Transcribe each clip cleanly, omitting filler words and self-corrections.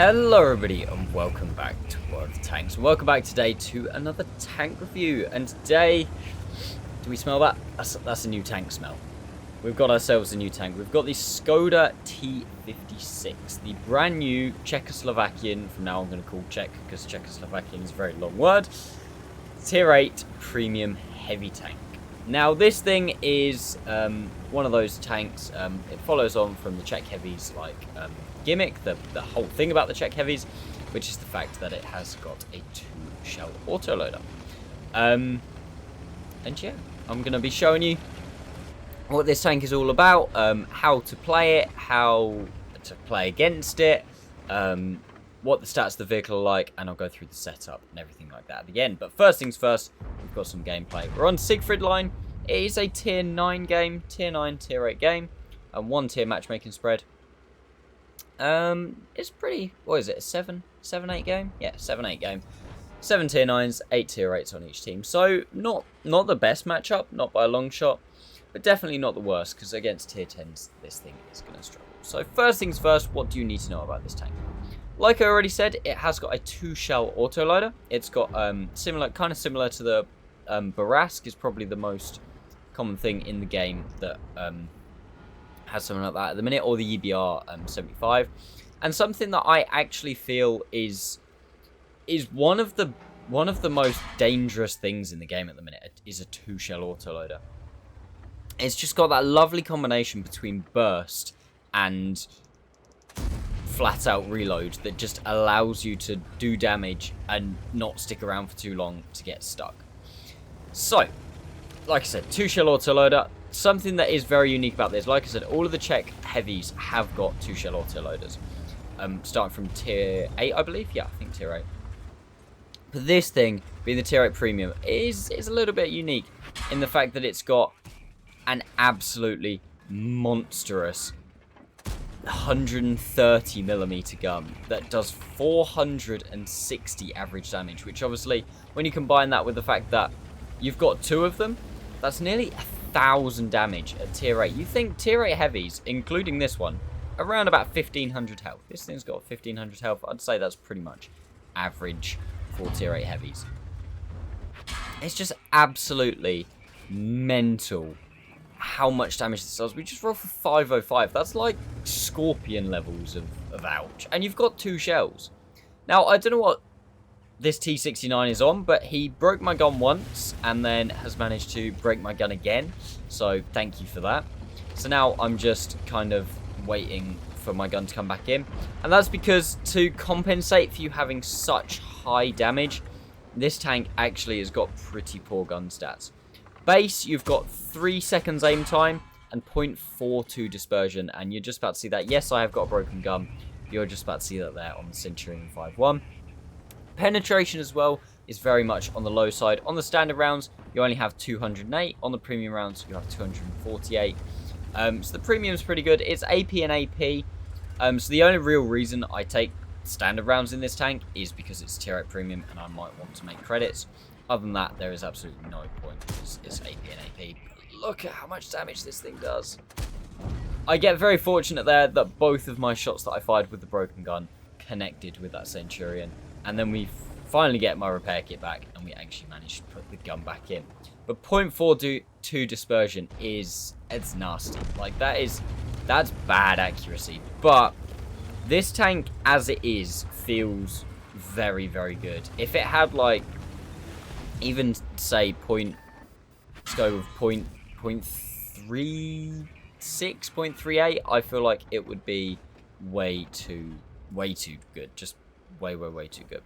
Hello everybody and welcome back to World of Tanks. Welcome back today to another tank review, and today, do we smell that? That's a new tank smell. We've got ourselves a new tank. We've got the Skoda T56, the brand new Czechoslovakian, from now I'm going to call Czech because Czechoslovakian is a very long word, Tier 8 premium heavy tank. Now this thing is one of those tanks, it follows on from the Czech heavies gimmick, the whole thing about the Czech heavies, which is the fact that it has got a 2-shell autoloader. And yeah, I'm going to be showing you what this tank is all about, how to play it, how to play against it, what the stats of the vehicle are like, and I'll go through the setup and everything like that at the end. But first things first, we've got some gameplay. We're on Siegfried line. It is a tier 9 game, tier 9, tier 8 game, and 1 tier matchmaking spread. It's pretty, what is it, a 7-8 game? Yeah, 7-8 game. 7 tier 9s, 8 tier 8s on each team. So, not the best matchup, not by a long shot, but definitely not the worst, because against tier 10s, this thing is going to struggle. So, first things first, what do you need to know about this tank? Like I already said, it has got a 2-shell autoloader. It's got, kind of similar to the Barask, is probably the most common thing in the game that, has something like that at the minute, or the EBR 75, and something that I actually feel is one of the most dangerous things in the game at the minute is a 2-shell autoloader. It's just got that lovely combination between burst and flat out reload that just allows you to do damage and not stick around for too long to get stuck. So, like I said, 2-shell autoloader. Something that is very unique about this, like I said, all of the Czech heavies have got 2-shell autoloaders. Starting from tier 8, I believe. Yeah, I think tier 8. But this thing, being the tier 8 premium, is a little bit unique in the fact that it's got an absolutely monstrous 130mm gun that does 460 average damage, which obviously, when you combine that with the fact that you've got 2 of them, that's nearly 1,000 damage at tier 8. You think tier 8 heavies, including this one, around about 1,500 health. This thing's got 1,500 health. I'd say that's pretty much average for tier 8 heavies. It's just absolutely mental how much damage this does. We just roll for 505. That's like Scorpion levels of ouch. And you've got 2 shells. Now, I don't know what this T69 is on, but he broke my gun once and then has managed to break my gun again. So thank you for that. So now I'm just kind of waiting for my gun to come back in. And that's because to compensate for you having such high damage, this tank actually has got pretty poor gun stats. Base, you've got 3 seconds aim time and 0.42 dispersion. And you're just about to see that. Yes, I have got a broken gun. You're just about to see that there on the Centurion 5.1. Penetration as well is very much on the low side. On the standard rounds, you only have 208. On the premium rounds, you have 248. So the premium's pretty good. It's AP and AP. So the only real reason I take standard rounds in this tank is because it's tier 8 premium and I might want to make credits. Other than that, there is absolutely no point because it's AP and AP. Look at how much damage this thing does. I get very fortunate there that both of my shots that I fired with the broken gun connected with that Centurion. And then we finally get my repair kit back, and we actually managed to put the gun back in. But 0.42 dispersion it's nasty. Like, that's bad accuracy. But this tank, as it is, feels very, very good. If it had, like, even, say, scope of 0.36, 0.38, I feel like it would be way too good. Just way too good.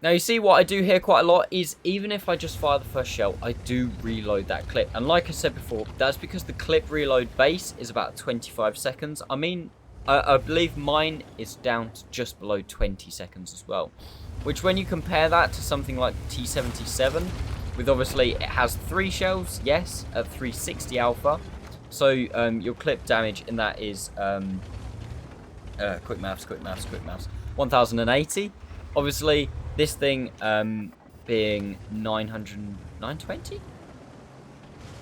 Now you see what I do here quite a lot is even if I just fire the first shell, I do reload that clip. And like I said before, that's because the clip reload base is about 25 seconds. I mean, I believe mine is down to just below 20 seconds as well. Which when you compare that to something like T57, with obviously it has 3 shells, yes, at 360 alpha. So your clip damage in that is, quick maths. 1080. Obviously, this thing being 920.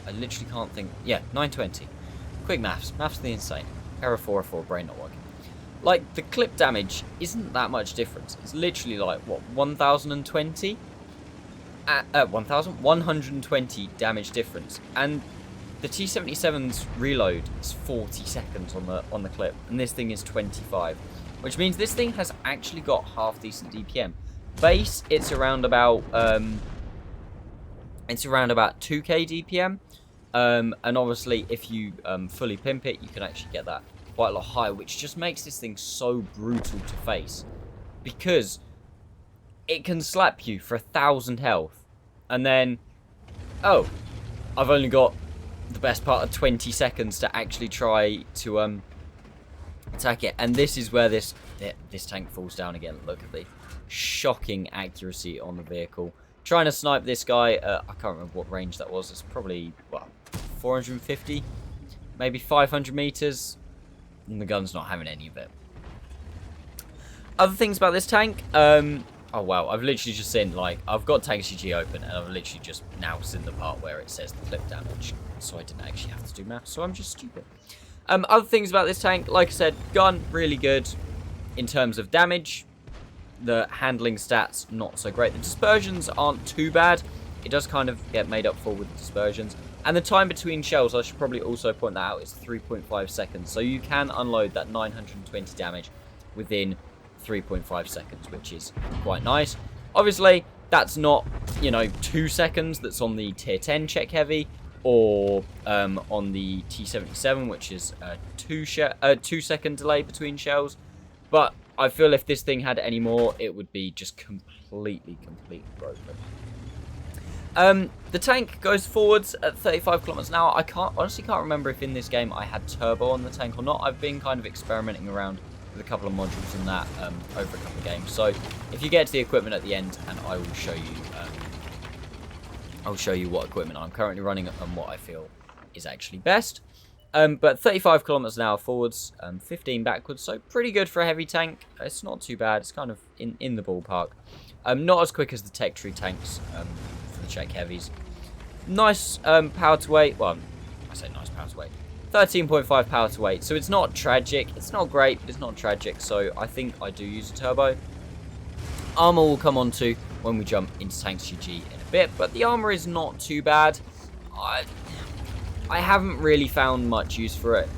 I literally can't think. Yeah, 920. Quick maths. Maths the insane. Error 404, brain not working. Like, the clip damage isn't that much difference. It's literally like, what, 1,020? 1,120 damage difference. And the T57's reload is 40 seconds on the clip, and this thing is 25. Which means this thing has actually got half decent DPM. Base, it's around about 2k DPM. And obviously, if you fully pimp it, you can actually get that quite a lot higher, which just makes this thing so brutal to face. Because it can slap you for 1,000 health. And then, oh, I've only got the best part of 20 seconds to actually try to attack it. And this is where this tank falls down again. Look at the shocking accuracy on the vehicle. Trying to snipe this guy, I can't remember what range that was. It's probably, what, 450? Maybe 500 meters? And the gun's not having any of it. Other things about this tank, oh wow, I've literally just seen, like, I've got Tank CG open, and I've literally just now seen the part where it says the clip damage, so I didn't actually have to do math, so I'm just stupid. Other things about this tank, like I said, gun, really good in terms of damage. The handling stats, not so great. The dispersions aren't too bad. It does kind of get made up for with the dispersions. And the time between shells, I should probably also point that out, is 3.5 seconds. So you can unload that 920 damage within 3.5 seconds, which is quite nice. Obviously, that's not, 2 seconds that's on the tier 10 Czech heavy, or on the T57, which is a 2-second delay between shells. But I feel if this thing had any more, it would be just completely broken. The tank goes forwards at 35 kilometers an hour. I honestly can't remember if in this game I had turbo on the tank or not. I've been kind of experimenting around with a couple of modules and that over a couple of games. So if you get to the equipment at the end, and I will show you, what equipment I'm currently running and what I feel is actually best. But 35 kilometers an hour forwards, 15 backwards, so pretty good for a heavy tank. It's not too bad. It's kind of in the ballpark. Not as quick as the Tech Tree tanks for the Czech heavies. Nice power to weight. Well, I say nice power to weight. 13.5 power to weight. So it's not tragic. It's not great, but it's not tragic. So I think I do use a turbo. Armour will come on to when we jump into Tanks GG in a bit, but the armour is not too bad. I haven't really found much use for it.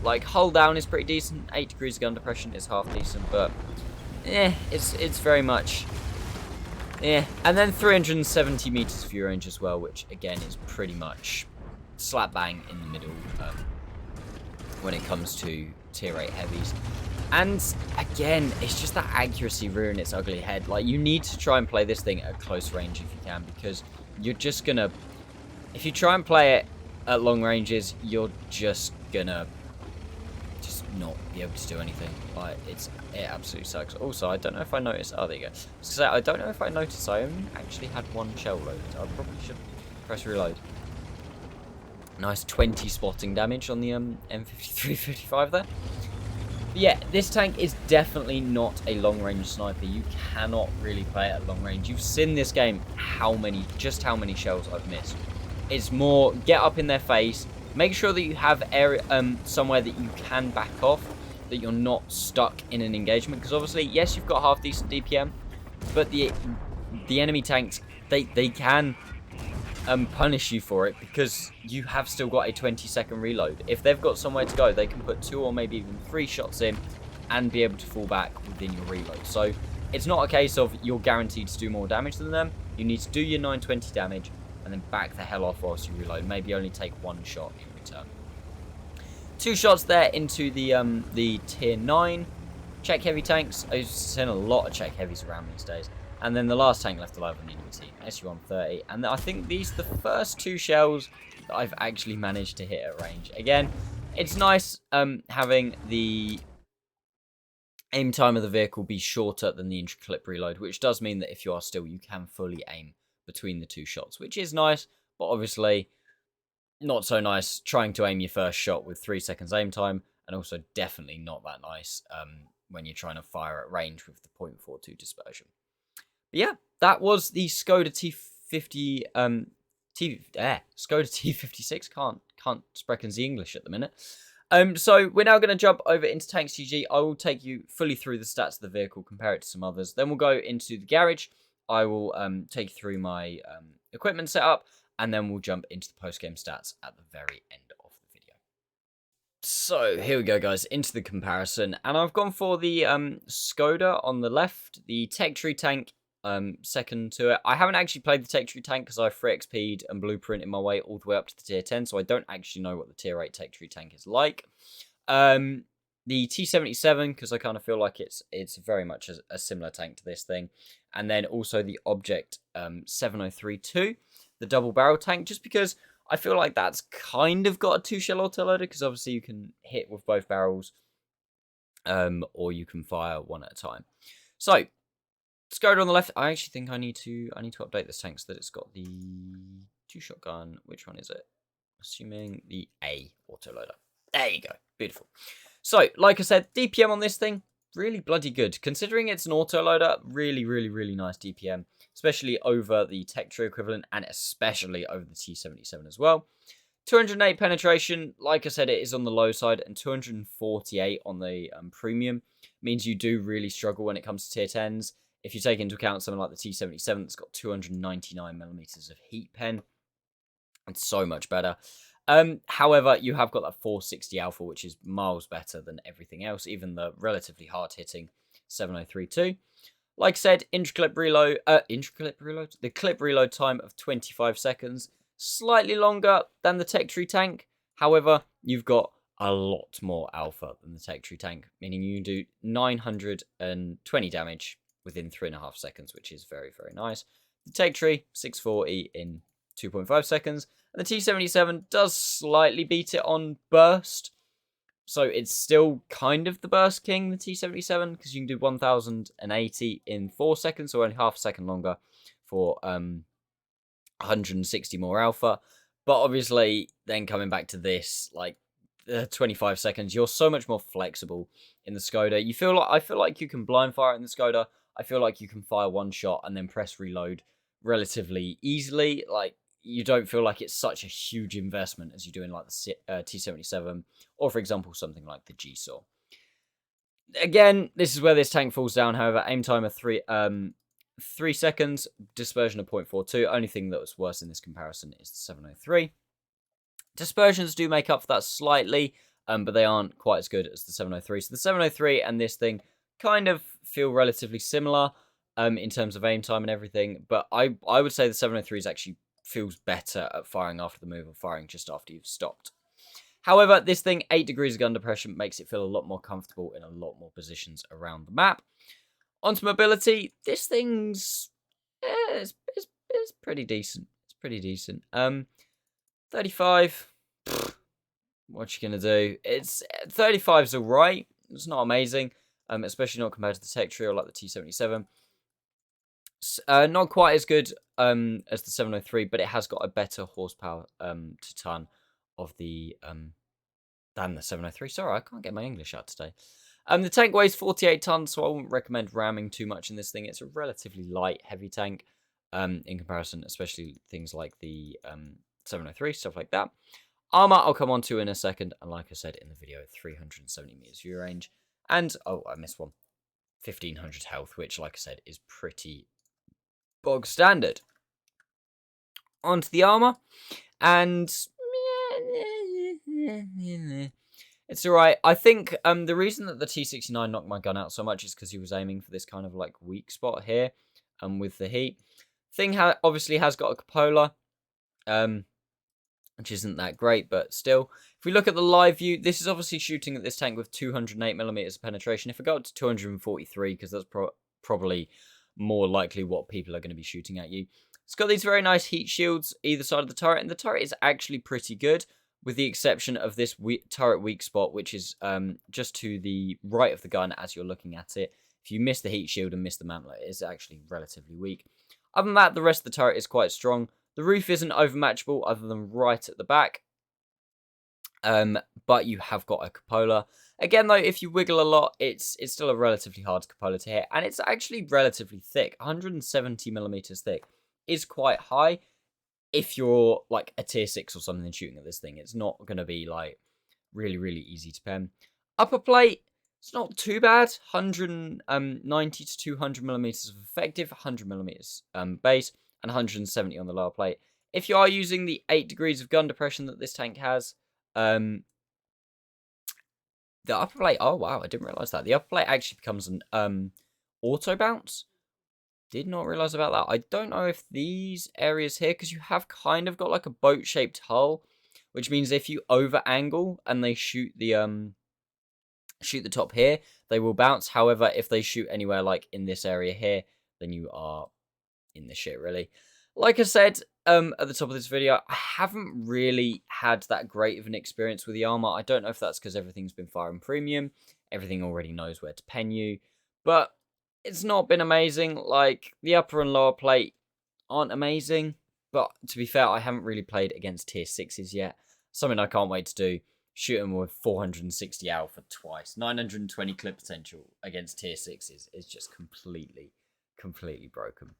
Like, hull down is pretty decent. 8 degrees of gun depression is half decent, but it's very much And then 370 meters view range as well, which again is pretty much slap bang in the middle when it comes to tier 8 heavies. And again, it's just that accuracy rearing its ugly head. Like, you need to try and play this thing at close range if you can, because you're just gonna, if you try and play it at long ranges, you're just gonna not be able to do anything. Like, it absolutely sucks. Also, I don't know if I noticed, oh, there you go. So I don't know if I noticed I only actually had one shell loaded. I probably should press reload. Nice 20 spotting damage on the M5355 there. But yeah, this tank is definitely not a long-range sniper. You cannot really play it at long range. You've seen this game just how many shells I've missed. It's more get up in their face, make sure that you have area somewhere that you can back off, that you're not stuck in an engagement. Because obviously, yes, you've got half decent DPM, but the enemy tanks, they can punish you for it, because you have still got a 20-second reload. If they've got somewhere to go, they can put 2 or maybe even 3 shots in and be able to fall back within your reload. So it's not a case of you're guaranteed to do more damage than them. You need to do your 920 damage and then back the hell off whilst you reload. Maybe only take 1 shot in return. 2 shots there into the tier 9 Czech heavy tanks. I've seen a lot of Czech heavies around these days. And then the last tank left alive on the enemy team, SU-130. And I think these are the first 2 shells that I've actually managed to hit at range. Again, it's nice having the aim time of the vehicle be shorter than the intra-clip reload, which does mean that if you are still, you can fully aim between the 2 shots, which is nice, but obviously not so nice trying to aim your first shot with 3 seconds aim time, and also definitely not that nice when you're trying to fire at range with the .42 dispersion. But yeah, that was the Skoda Skoda T56. Can't sprechen the English at the minute. So we're now going to jump over into Tanks GG. I will take you fully through the stats of the vehicle, compare it to some others. Then we'll go into the garage. I will take you through my equipment setup, and then we'll jump into the post-game stats at the very end of the video. So here we go, guys, into the comparison. And I've gone for the Skoda on the left, the Tech Tree tank second to it. I haven't actually played the Tech Tree tank because I free XP'd and blueprinted my way all the way up to the tier 10, so I don't actually know what the tier 8 Tech Tree tank is like. The T57, because I kind of feel like it's very much a similar tank to this thing. And then also the Object 7032, the double barrel tank, just because I feel like that's kind of got a 2-shell autoloader, because obviously you can hit with both barrels, or you can fire one at a time. So Skoda on the left. I actually think I need to update this tank so that it's got the 2-shot gun. Which one is it? Assuming the A autoloader. There you go. Beautiful. So, like I said, DPM on this thing, really bloody good. Considering it's an autoloader, really, really, really nice DPM. Especially over the Tech Tree equivalent and especially over the T77 as well. 208 penetration, like I said, it is on the low side, and 248 on the premium. Means you do really struggle when it comes to tier 10s. If you take into account something like the T77 that's got 299mm of heat pen, it's so much better. However, you have got that 460 alpha, which is miles better than everything else, even the relatively hard-hitting 7032. Like I said, the clip reload time of 25 seconds, slightly longer than the Tech Tree tank. However, you've got a lot more alpha than the Tech Tree tank, meaning you do 920 damage within 3.5 seconds, which is very, very nice. The Tech Tree, 640 in 2.5 seconds. And the T77 does slightly beat it on burst. So it's still kind of the burst king, the T77, because you can do 1080 in 4 seconds, so only half a second longer for 160 more alpha. But obviously, then coming back to this, like, 25 seconds, you're so much more flexible in the Skoda. I feel like you can blind fire in the Skoda. I feel like you can fire one shot and then press reload relatively easily. Like, you don't feel like it's such a huge investment as you do in like the T77, or for example, something like the G-Saw. Again, this is where this tank falls down. However, aim time of 3 seconds, dispersion of 0.42. Only thing that was worse in this comparison is the 703. Dispersions do make up for that slightly, but they aren't quite as good as the 703. So the 703 and this thing kind of feel relatively similar in terms of aim time and everything, but I would say the 703 is actually feels better at firing after the move or firing just after you've stopped. However, this thing, 8 degrees of gun depression, makes it feel a lot more comfortable in a lot more positions around the map. Onto mobility, this thing's it's pretty decent. It's pretty decent. 35. What you gonna do? 35's alright. It's not amazing, especially not compared to the Tech Tree or like the T77. Not quite as good as the 703, but it has got a better horsepower to ton of the than the 703. Sorry, I can't get my English out today. The tank weighs 48 tons, so I wouldn't recommend ramming too much in this thing. It's a relatively light, heavy tank in comparison, especially things like the 703, stuff like that. Armour I'll come on to in a second, and like I said in the video, 370 meters view range, and oh, I missed one. 1500 health, which, like I said, is pretty bog standard. Onto the armor, and it's alright. I think the reason that the T69 knocked my gun out so much is because he was aiming for this kind of like weak spot here, with the heat. Thing obviously has got a cupola, which isn't that great, but still. If we look at the live view, this is obviously shooting at this tank with 208mm of penetration. If I go up to 243, because that's probably more likely what people are going to be shooting at you. It's got these very nice heat shields either side of the turret, and the turret is actually pretty good, with the exception of this turret weak spot, which is just to the right of the gun as you're looking at it. If you miss the heat shield and miss the mantlet, it is actually relatively weak. Other than that, the rest of the turret is quite strong. The roof isn't overmatchable other than right at the back. But you have got a cupola. Again, though, if you wiggle a lot, it's still a relatively hard cupola to hit. And it's actually relatively thick. 170mm thick is quite high. If you're like a tier 6 or something shooting at this thing, it's not going to be like Really, really easy to pen. Upper plate, it's not too bad. 190 to 200 millimeters of effective, 100 millimeters base, and 170 on the lower plate. If you are using the 8 degrees of gun depression that this tank has, the upper plate, oh wow, I didn't realize that. The upper plate actually becomes an auto bounce. Did not realize about that. I don't know if these areas here, because you have kind of got like a boat-shaped hull, which means if you over-angle and they shoot the top here, they will bounce. However, if they shoot anywhere like in this area here, then you are in the shit, really. Like I said at the top of this video, I haven't really had that great of an experience with the Armour. I don't know if that's because everything's been firing premium. Everything already knows where to pen you. But it's not been amazing. Like, the upper and lower plate aren't amazing. But to be fair, I haven't really played against tier 6s yet. Something I can't wait to do. Shoot them with 460 alpha twice. 920 clip potential against tier 6s is just completely broken.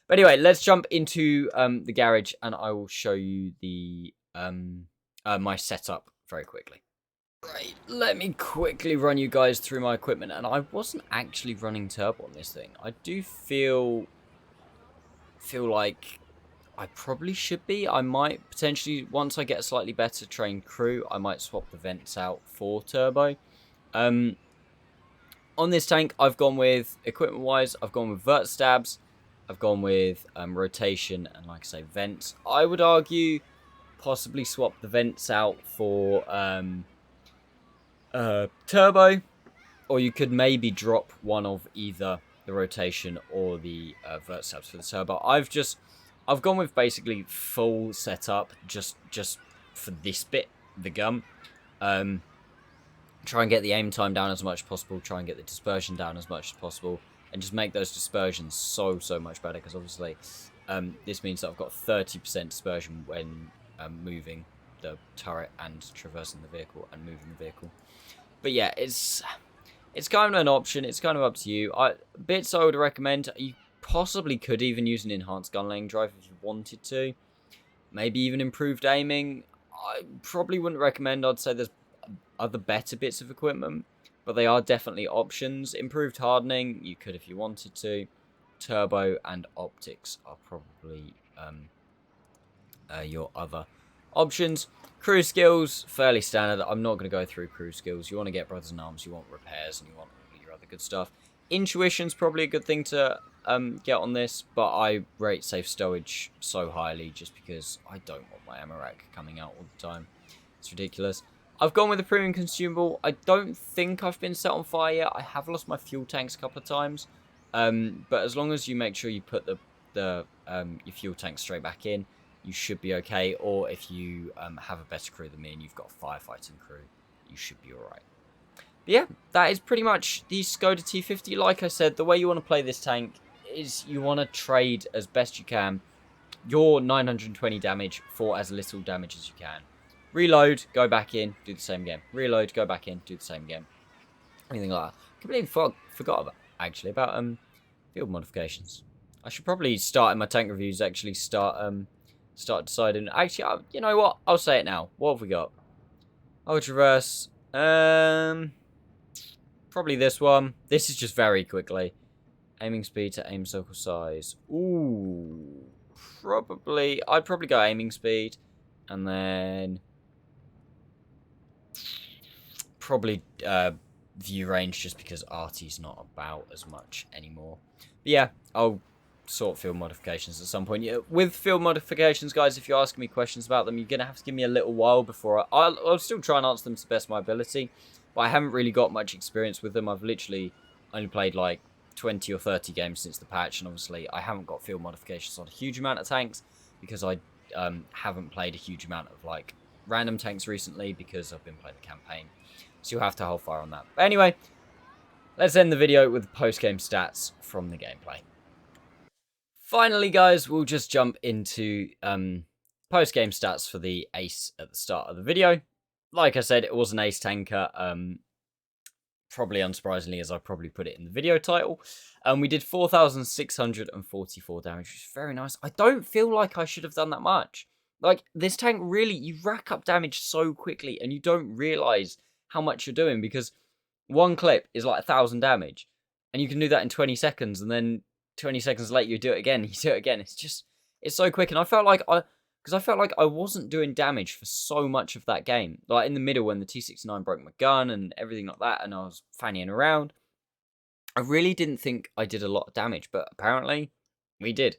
But anyway, let's jump into the garage and I will show you the my setup very quickly. Right, let me quickly run you guys through my equipment. And I wasn't actually running turbo on this thing. I do feel like I probably should be. I might potentially, once I get a slightly better trained crew, I might swap the vents out for turbo. On this tank, I've gone with, equipment-wise, I've gone with vert stabs, I've gone with rotation, and like I say, vents. I would argue possibly swap the vents out for turbo, or you could maybe drop one of either the rotation or the vert stabs for the turbo. I've gone with basically full setup just for this bit, the gun. Try and get the aim time down as much as possible. Try and get the dispersion down as much as possible, and just make those dispersions so much better. Because obviously, this means that I've got 30% dispersion when moving the turret and traversing the vehicle and moving the vehicle. But yeah, it's kind of an option. It's kind of up to you. Bits I would recommend. You possibly could even use an enhanced gun laying drive if you wanted to. Maybe even improved aiming. I probably wouldn't recommend. I'd say there's other better bits of equipment, but they are definitely options. Improved hardening, you could if you wanted to. Turbo and optics are probably your other options. Crew skills, fairly standard. I'm not going to go through crew skills. You want to get brothers in arms, you want repairs, and you want all your other good stuff. Intuition's probably a good thing to get on this, but I rate safe stowage so highly just because I don't want my ammo rack coming out all the time. It's ridiculous. I've gone with a premium consumable. I don't think I've been set on fire yet. I have lost my fuel tanks a couple of times, but as long as you make sure you put your fuel tank straight back in, you should be okay. Or if you have a better crew than me and you've got a firefighting crew, you should be alright. Yeah, that is pretty much the Skoda T50. Like I said, the way you want to play this tank is you want to trade as best you can your 920 damage for as little damage as you can. Reload, go back in, do the same again. Reload, go back in, do the same again. Anything like that. Completely forgot about, actually, about field modifications. I should probably start in my tank reviews, actually start deciding. Actually, you know what? I'll say it now. What have we got? I'll traverse. Probably this one. This is just very quickly. Aiming speed to aim circle size. Ooh. I'd probably go aiming speed. And then probably view range, just because RT's not about as much anymore. But yeah, I'll sort field modifications at some point. Yeah, with field modifications, guys, if you're asking me questions about them, you're going to have to give me a little while before I'll still try and answer them to the best of my ability. But I haven't really got much experience with them. I've literally only played like 20 or 30 games since the patch, and obviously I haven't got field modifications on a huge amount of tanks because I haven't played a huge amount of like random tanks recently because I've been playing the campaign. So you'll have to hold fire on that. But anyway, let's end the video with post-game stats from the gameplay. Finally, guys, we'll just jump into post-game stats for the ace at the start of the video. Like I said, it was an ace tanker. Probably unsurprisingly, as I probably put it in the video title. We did 4,644 damage, which is very nice. I don't feel like I should have done that much. Like, this tank really, you rack up damage so quickly and you don't realise how much you're doing, because one clip is like 1,000 damage. And you can do that in 20 seconds, and then 20 seconds later you do it again, you do it again. It's so quick. And I felt like I wasn't doing damage for so much of that game. Like, in the middle when the T69 broke my gun and everything like that, and I was fannying around, I really didn't think I did a lot of damage, but apparently we did.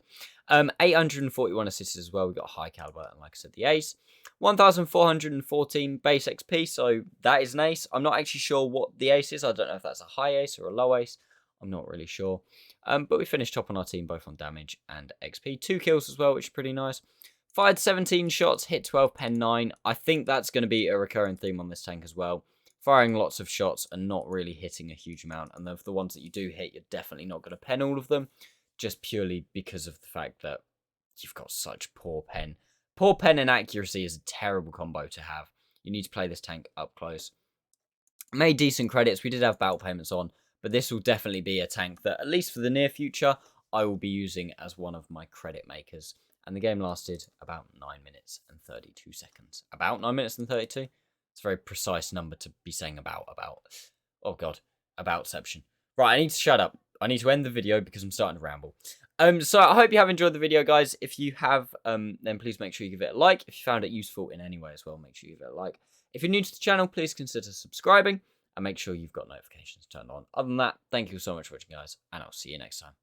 841 assists as well. We got a high caliber, and like I said, the ace. 1,414 base XP, so that is an ace. I'm not actually sure what the ace is. I don't know if that's a high ace or a low ace. I'm not really sure. But we finished top on our team, both on damage and XP. 2 kills as well, which is pretty nice. Fired 17 shots, hit 12, pen 9. I think that's going to be a recurring theme on this tank as well. Firing lots of shots and not really hitting a huge amount. And the ones that you do hit, you're definitely not going to pen all of them, just purely because of the fact that you've got such poor pen. Poor pen and accuracy is a terrible combo to have. You need to play this tank up close. Made decent credits. We did have battle payments on, but this will definitely be a tank that, at least for the near future, I will be using as one of my credit makers. And the game lasted about 9 minutes and 32 seconds. About 9 minutes and 32? It's a very precise number to be saying about. Oh, God. Aboutception. Right, I need to shut up. I need to end the video because I'm starting to ramble. So I hope you have enjoyed the video, guys. If you have, then please make sure you give it a like. If you found it useful in any way as well, make sure you give it a like. If you're new to the channel, please consider subscribing and make sure you've got notifications turned on. Other than that, thank you so much for watching, guys, and I'll see you next time.